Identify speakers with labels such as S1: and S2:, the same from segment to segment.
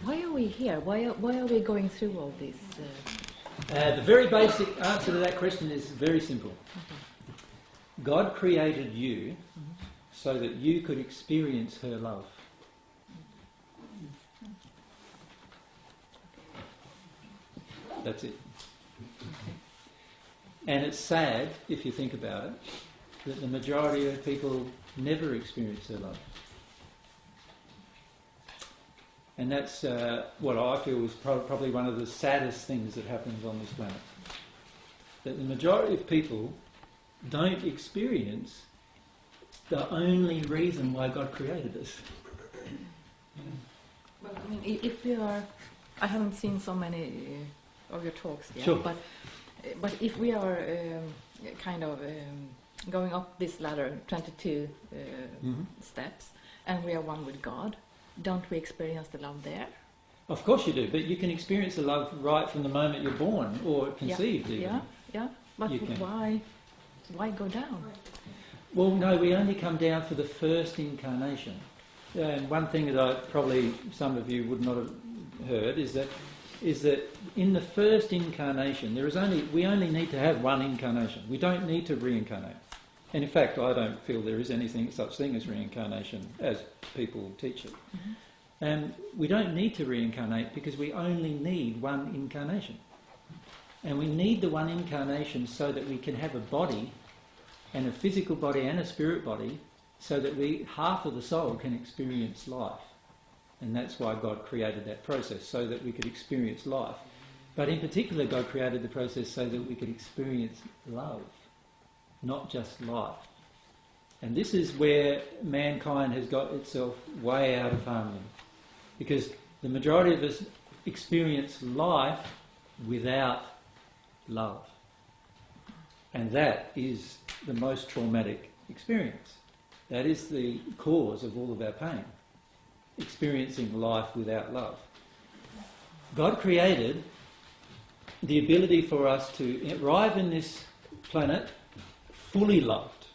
S1: Why are we here? Why are we going through all this?
S2: The very basic answer to that question is very simple. God created you so that you could experience her love. That's it. And it's sad, if you think about it, that the majority of people never experience her love. And that's what I feel is probably one of the saddest things that happens on this planet. That the majority of people don't experience the only reason why God created us.
S1: Well, I mean, if we are... I haven't seen so many of your talks yet,
S2: sure.
S1: But if we are going up this ladder, 22 steps, and we are one with God, don't we experience the love there?
S2: Of course you do, but you can experience the love right from the moment you're born or conceived even.
S1: Yeah. But why go down?
S2: Well, no, we only come down for the first incarnation. And one thing that probably some of you would not have heard is that in the first incarnation we only need to have one incarnation. We don't need to reincarnate. And in fact, I don't feel there is such thing as reincarnation as people teach it. And we don't need to reincarnate because we only need one incarnation. And we need the one incarnation so that we can have a body, and a physical body and a spirit body, so that half of the soul can experience life. And that's why God created that process, so that we could experience life. But in particular, God created the process so that we could experience love, not just life. And this is where mankind has got itself way out of harmony. Because the majority of us experience life without love. And that is the most traumatic experience. That is the cause of all of our pain. Experiencing life without love. God created the ability for us to arrive in this planet fully loved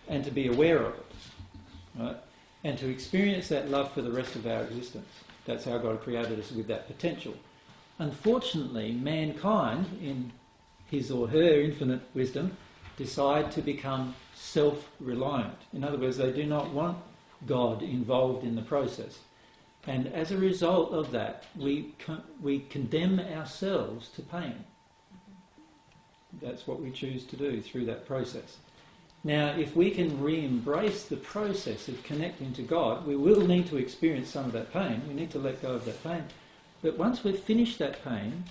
S2: and to be aware of it, right? And to experience that love for the rest of our existence. That's how God created us, with that potential. Unfortunately, mankind, in his or her infinite wisdom, decide to become self-reliant. In other words, they do not want God involved in the process. And as a result of that, we condemn ourselves to pain. That's what we choose to do through that process. Now, if we can re-embrace the process of connecting to God, we will need to experience some of that pain. We need to let go of that pain. But once we've finished that pain,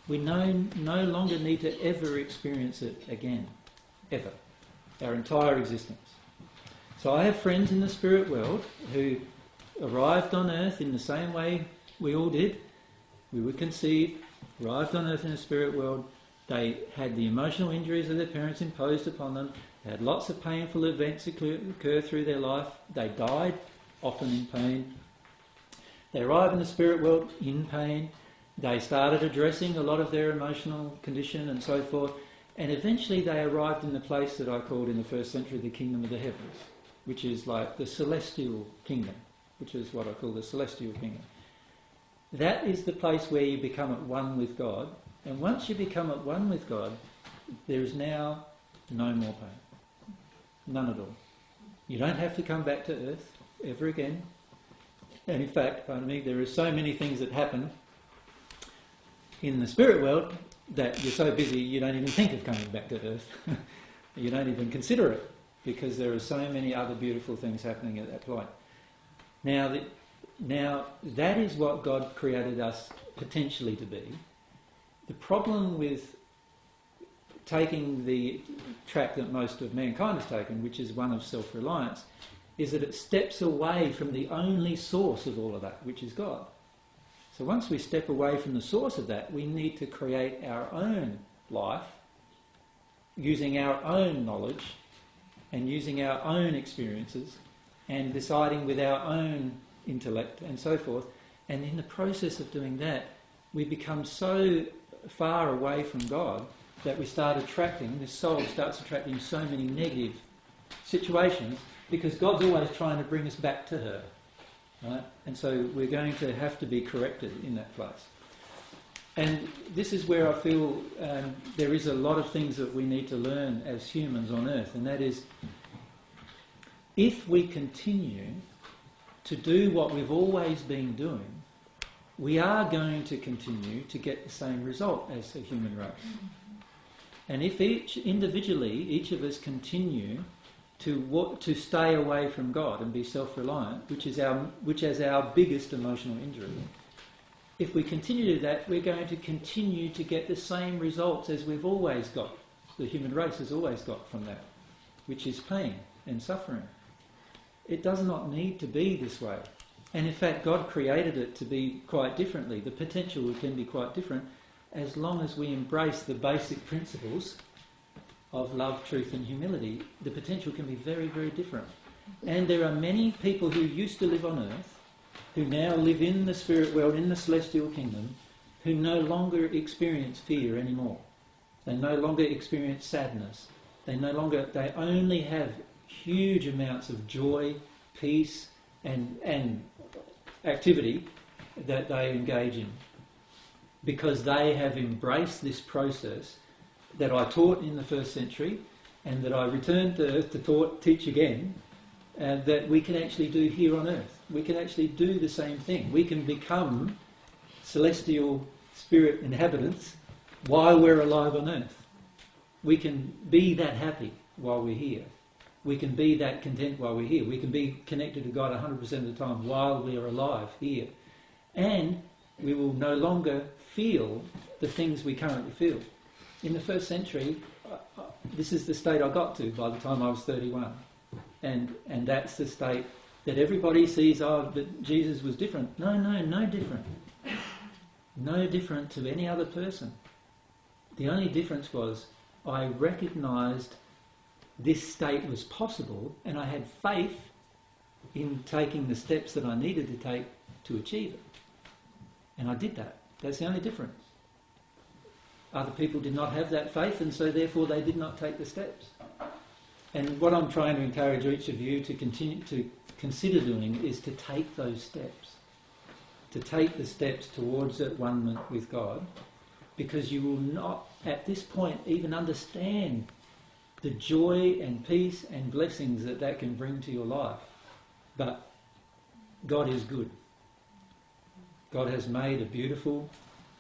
S2: we no longer need to ever experience it again. Ever. Our entire existence. So I have friends in the spirit world who arrived on earth in the same way we all did. We were conceived, arrived on earth in the spirit world. They had the emotional injuries that their parents imposed upon them. They had lots of painful events occur through their life. They died, often in pain. They arrived in the spirit world in pain. They started addressing a lot of their emotional condition and so forth. And eventually they arrived in the place that I called in the first century the kingdom of the heavens, which is like the celestial kingdom, which is what I call the celestial kingdom. That is the place where you become at one with God. And once you become at one with God, there is now no more pain. None at all. You don't have to come back to earth ever again. And in fact, there are so many things that happen in the spirit world that you're so busy you don't even think of coming back to earth. You don't even consider it, because there are so many other beautiful things happening at that point. Now that is what God created us potentially to be. The problem with taking the track that most of mankind has taken, which is one of self-reliance, is that it steps away from the only source of all of that, which is God. So once we step away from the source of that, we need to create our own life, using our own knowledge and using our own experiences and deciding with our own intellect and so forth. And in the process of doing that, we become so far away from God that we start attracting, the soul starts attracting so many negative situations, because God's always trying to bring us back to her. right? And so we're going to have to be corrected in that place. And this is where I feel there is a lot of things that we need to learn as humans on earth, and that is, if we continue to do what we've always been doing, we are going to continue to get the same result as the human race. And if each of us continue to stay away from God and be self-reliant, which is our biggest emotional injury, if we continue to do that, we're going to continue to get the same results as we've always got, the human race has always got from that, which is pain and suffering. It does not need to be this way. And in fact, God created it to be quite differently. The potential can be quite different as long as we embrace the basic principles of love, truth and humility. The potential can be very, very different. And there are many people who used to live on earth, who now live in the spirit world, in the celestial kingdom, who no longer experience fear anymore. They no longer experience sadness. They only have huge amounts of joy, peace and activity that they engage in, because they have embraced this process that I taught in the first century and that I returned to earth to teach again, that we can actually do here on earth. We can actually do the same thing. We can become celestial spirit inhabitants while we're alive on earth. We can be that happy while we're here. We can be that content while we're here. We can be connected to God 100% of the time while we are alive here. And we will no longer feel the things we currently feel. In the first century, this is the state I got to by the time I was 31. And that's the state that everybody sees, that Jesus was different. No different. No different to any other person. The only difference was I recognised this state was possible, and I had faith in taking the steps that I needed to take to achieve it. And I did that. That's the only difference. Other people did not have that faith, and so therefore they did not take the steps. And what I'm trying to encourage each of you to continue to consider doing is to take those steps. To take the steps towards that one with God, because you will not, at this point, even understand the joy and peace and blessings that can bring to your life. But God is good. God has made a beautiful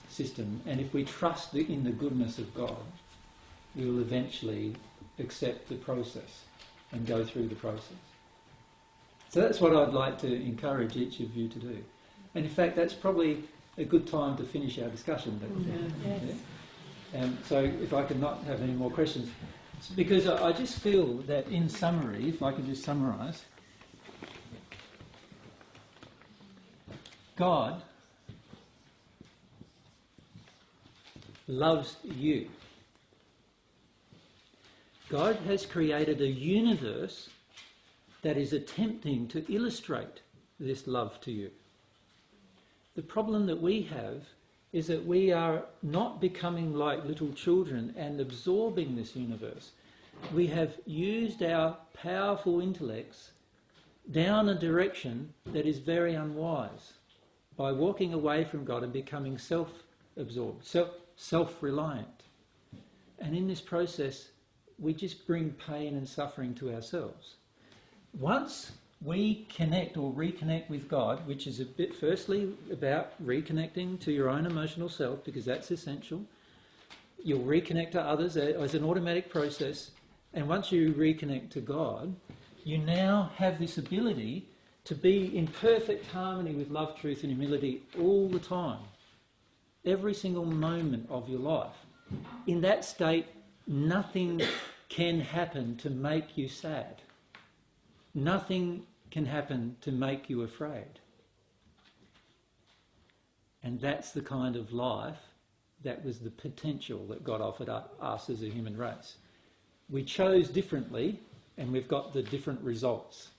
S2: system, and if we trust in the goodness of God, we will eventually accept the process and go through the process. So that's what I'd like to encourage each of you to do. And in fact, that's probably a good time to finish our discussion. Yes. So if I could not have any more questions, because I just feel that in summary, if I could just summarise, God loves you. God has created a universe that is attempting to illustrate this love to you. The problem that we have is that we are not becoming like little children and absorbing this universe. We have used our powerful intellects down a direction that is very unwise by walking away from God and becoming self-absorbed, self-reliant. And in this process, we just bring pain and suffering to ourselves. Once we connect or reconnect with God, which is a bit firstly about reconnecting to your own emotional self, because that's essential. You'll reconnect to others as an automatic process, and once you reconnect to God, you now have this ability to be in perfect harmony with love, truth and humility all the time, every single moment of your life. In that state, nothing can happen to make you sad. Nothing can happen to make you afraid. And that's the kind of life that was the potential that God offered us as a human race. We chose differently, and we've got the different results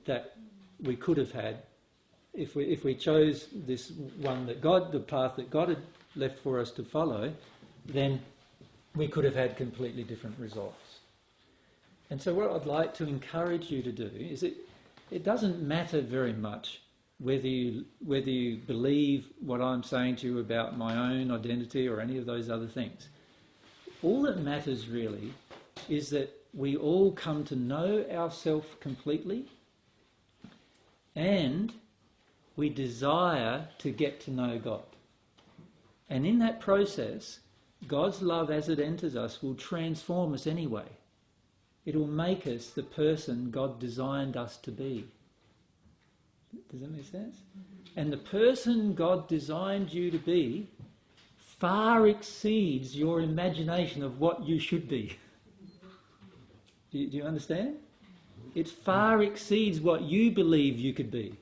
S2: that we could have had if we chose this one that God, the path that God had left for us to follow, then we could have had completely different results. And so what I'd like to encourage you to do is it doesn't matter very much whether you believe what I'm saying to you about my own identity or any of those other things. All that matters really is that we all come to know ourselves completely, and we desire to get to know God. And in that process, God's love as it enters us will transform us anyway. It will make us the person God designed us to be. Does that make sense? And the person God designed you to be far exceeds your imagination of what you should be. Do you understand? It far exceeds what you believe you could be.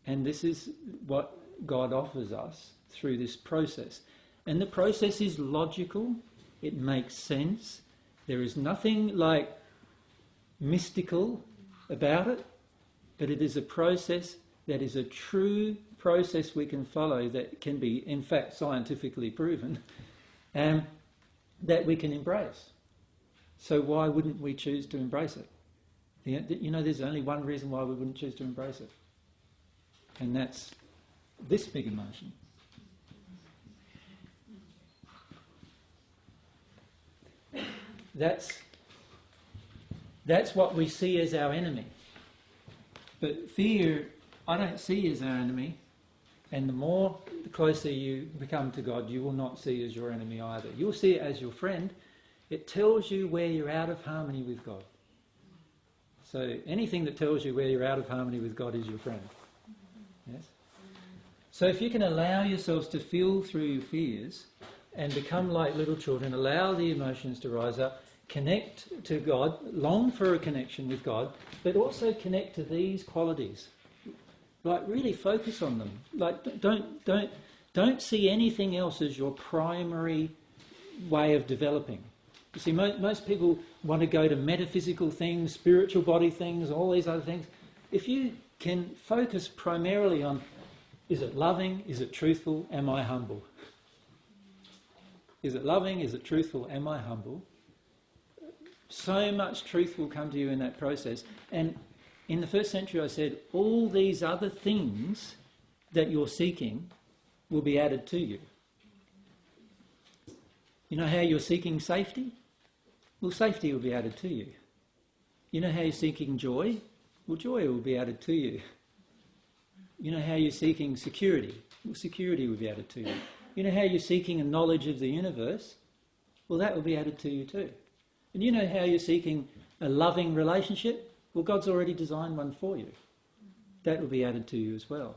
S2: And this is what God offers us through this process. And the process is logical, it makes sense. There is nothing like mystical about it, but it is a process that is a true process we can follow, that can be, in fact, scientifically proven, and that we can embrace. So why wouldn't we choose to embrace it? You know, there's only one reason why we wouldn't choose to embrace it, and that's this big emotion. That's what we see as our enemy. But fear, I don't see as our enemy, and the closer you become to God, you will not see as your enemy either. You'll see it as your friend. It tells you where you're out of harmony with God. So anything that tells you where you're out of harmony with God is your friend. Yes? So if you can allow yourselves to feel through your fears and become like little children, allow the emotions to rise up, connect to God, long for a connection with God, but also connect to these qualities. Like, really focus on them. Like, don't see anything else as your primary way of developing. You see, most people want to go to metaphysical things, spiritual body things, all these other things. If you can focus primarily on, is it loving, is it truthful, am I humble? Is it loving, is it truthful, am I humble? So much truth will come to you in that process. And in the first century I said, all these other things that you're seeking will be added to you. You know how you're seeking safety? Well, safety will be added to you. You know how you're seeking joy? Well, joy will be added to you. You know how you're seeking security? Well, security will be added to you. You know how you're seeking a knowledge of the universe? Well, that will be added to you too. And you know how you're seeking a loving relationship? Well, God's already designed one for you. That will be added to you as well.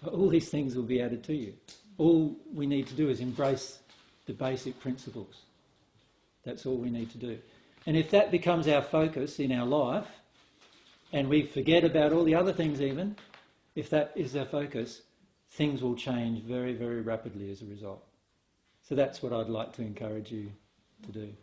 S2: All these things will be added to you. All we need to do is embrace the basic principles. That's all we need to do. And if that becomes our focus in our life, and we forget about all the other things even, if that is our focus, things will change very, very rapidly as a result. So that's what I'd like to encourage you to do.